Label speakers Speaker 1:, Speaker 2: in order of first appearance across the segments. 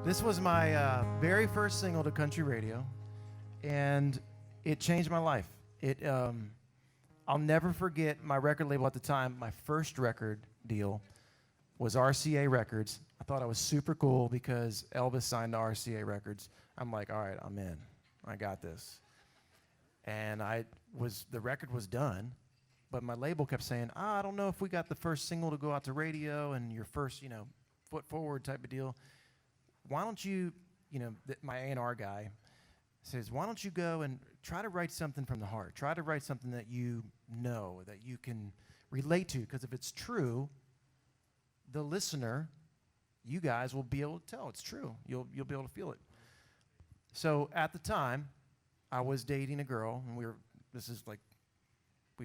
Speaker 1: This was my very first single to country radio, and it changed my life. I'll never forget my record label at the time. My first record deal was RCA Records. I thought I was super cool because Elvis signed to RCA Records. I'm like, all right, I'm in. I got this. And the record was done, but my label kept saying, I don't know if we got the first single to go out to radio and your first, foot forward type of deal. Why don't you, my A&R guy says, why don't you go and try to write something from the heart? Try to write something that you know, that you can relate to, because if it's true, the listener, you guys will be able to tell it's true. You'll be able to feel it. So at the time, I was dating a girl, and we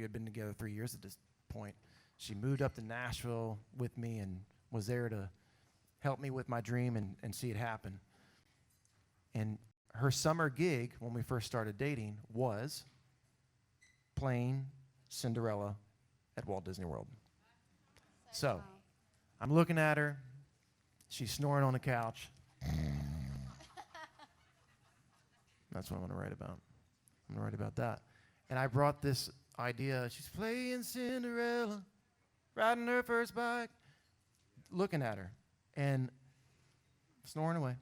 Speaker 1: had been together 3 years at this point. She moved up to Nashville with me and was there to help me with my dream and see it happen. And her summer gig when we first started dating was playing Cinderella at Walt Disney World. So I'm looking at her. She's snoring on the couch. That's what I'm going to write about. I'm going to write about that. And I brought this idea. She's playing Cinderella, riding her first bike, looking at her and snoring away.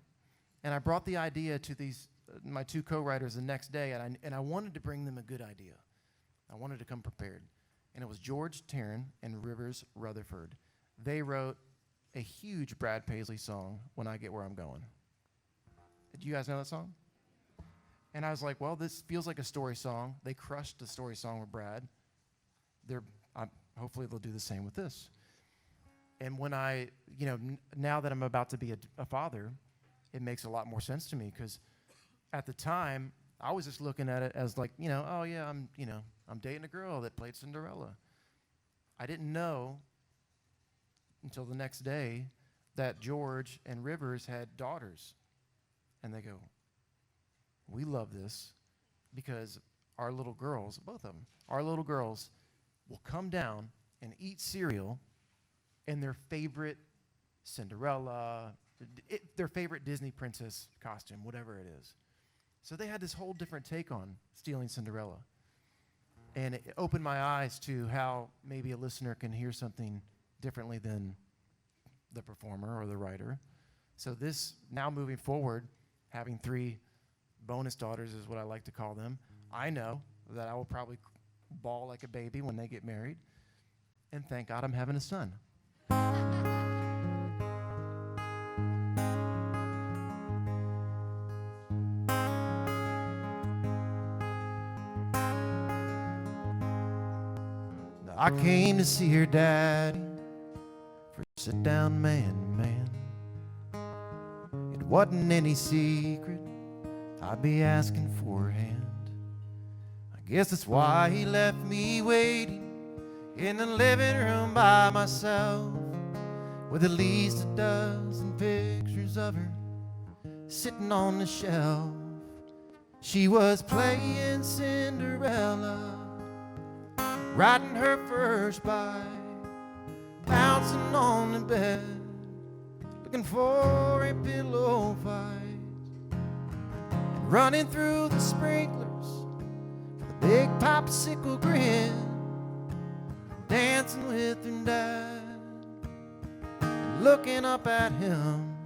Speaker 1: And I brought the idea to my two co-writers the next day, and I wanted to bring them a good idea. I wanted to come prepared. And it was George Taryn and Rivers Rutherford. They wrote a huge Brad Paisley song, When I Get Where I'm Going. Do you guys know that song? And I was like, well, this feels like a story song. They crushed the story song with Brad. Hopefully they'll do the same with this. And when now that I'm about to be a father, it makes a lot more sense to me, because at the time, I was just looking at it as like, oh yeah, I'm dating a girl that played Cinderella. I didn't know until the next day that George and Rivers had daughters. And they go, we love this because our little girls, both of them, our little girls will come down and eat cereal in their favorite Cinderella, their favorite Disney princess costume, whatever it is. So they had this whole different take on stealing Cinderella. And it opened my eyes to how maybe a listener can hear something differently than the performer or the writer. So this, now moving forward, having 3 bonus daughters is what I like to call them. I know that I will probably bawl like a baby when they get married. And thank God I'm having a son. I came to see her daddy for a sit-down man. It wasn't any secret I'd be asking for her hand. I guess that's why he left me waiting in the living room by myself, with at least a dozen pictures of her sitting on the shelf. She was playing Cinderella, riding her first bike, bouncing on the bed, looking for a pillow fight, and running through the sprinklers with a big popsicle grin, dancing with her dad, and looking up at him.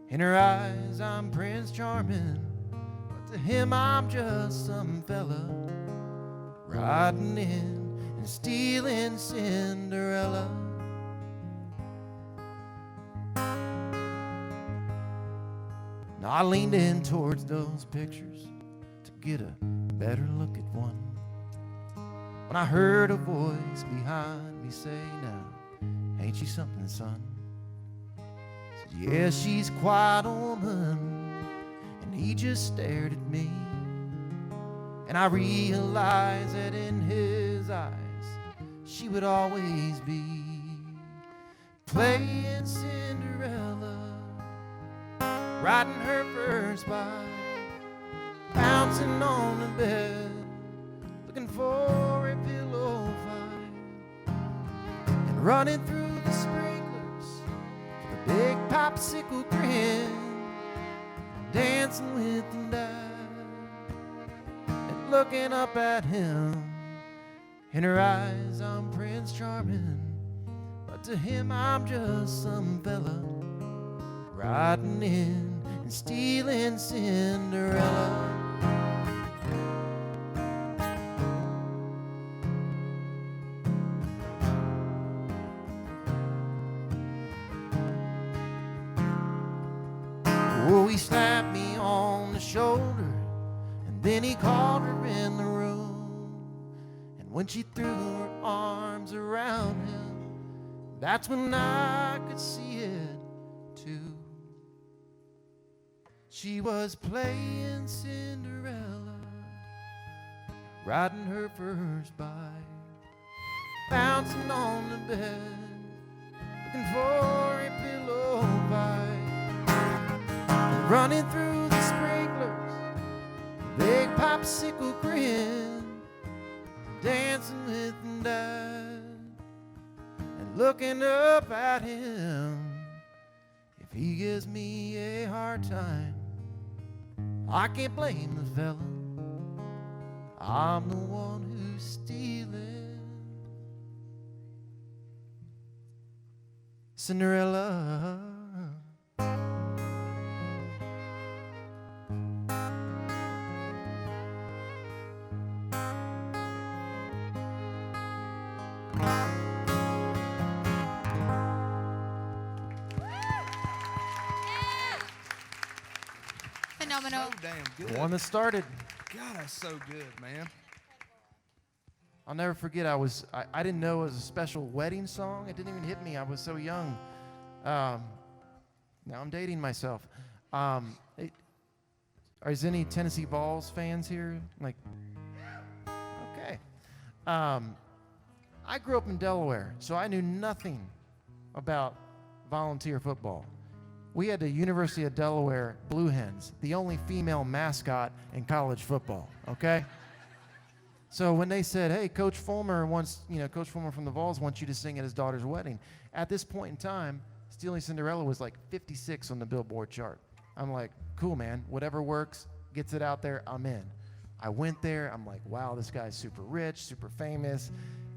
Speaker 1: In her eyes I'm Prince Charming, but to him I'm just some fella riding in and stealing Cinderella. Now I leaned in towards those pictures to get a better look at one, when I heard a voice behind me say, now, ain't she something, son? I said, yeah, she's quite a woman. And he just stared at me, and I realized that in his eyes she would always be playing Cinderella, riding her first bike, bouncing on the bed, looking for a pillow fight, running through the sprinklers with a big popsicle grin, dancing with the dad, and looking up at him. In her eyes, I'm Prince Charming, but to him, I'm just some fella riding in and stealing Cinderella. Oh, he slapped me on the shoulder, and then he called her in the room. And when she threw her arms around him, that's when I could see it too. She was playing Cinderella, riding her first bike, bouncing on the bed, looking for a pillow fight. Running through the sprinklers, big popsicle grin, dancing with Dad, and looking up at him. If he gives me a hard time, I can't blame the fella. I'm the one who's stealing Cinderella.
Speaker 2: Phenomenal.
Speaker 3: So damn good.
Speaker 1: The one that started.
Speaker 3: God, that's so good, man.
Speaker 1: I'll never forget, I didn't know it was a special wedding song. It didn't even hit me. I was so young. Now I'm dating myself. Is any Tennessee Vols fans here? Like, okay. I grew up in Delaware, so I knew nothing about volunteer football. We had the University of Delaware Blue Hens, the only female mascot in college football, okay? So when they said, hey, Coach Fulmer from the Vols wants you to sing at his daughter's wedding. At this point in time, Stealing Cinderella was like 56 on the Billboard chart. I'm like, cool, man, whatever works, gets it out there, I'm in. I went there, I'm like, wow, this guy's super rich, super famous,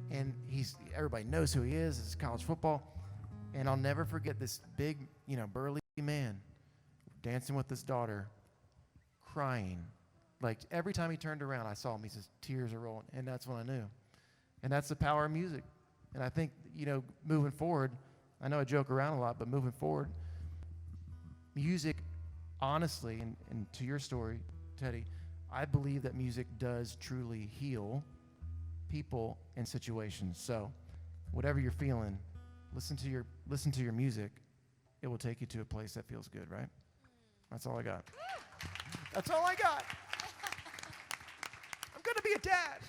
Speaker 1: and everybody knows who he is, it's college football. And I'll never forget this big, burly man dancing with his daughter, crying. Like every time he turned around, I saw him, his tears are rolling, and that's when I knew. And that's the power of music. And I think, moving forward, I know I joke around a lot, but moving forward, music, honestly, and to your story, Teddy, I believe that music does truly heal people and situations. So whatever you're feeling, listen to your music. It will take you to a place that feels good, right? That's all I got. That's all I got. I'm going to be a dad.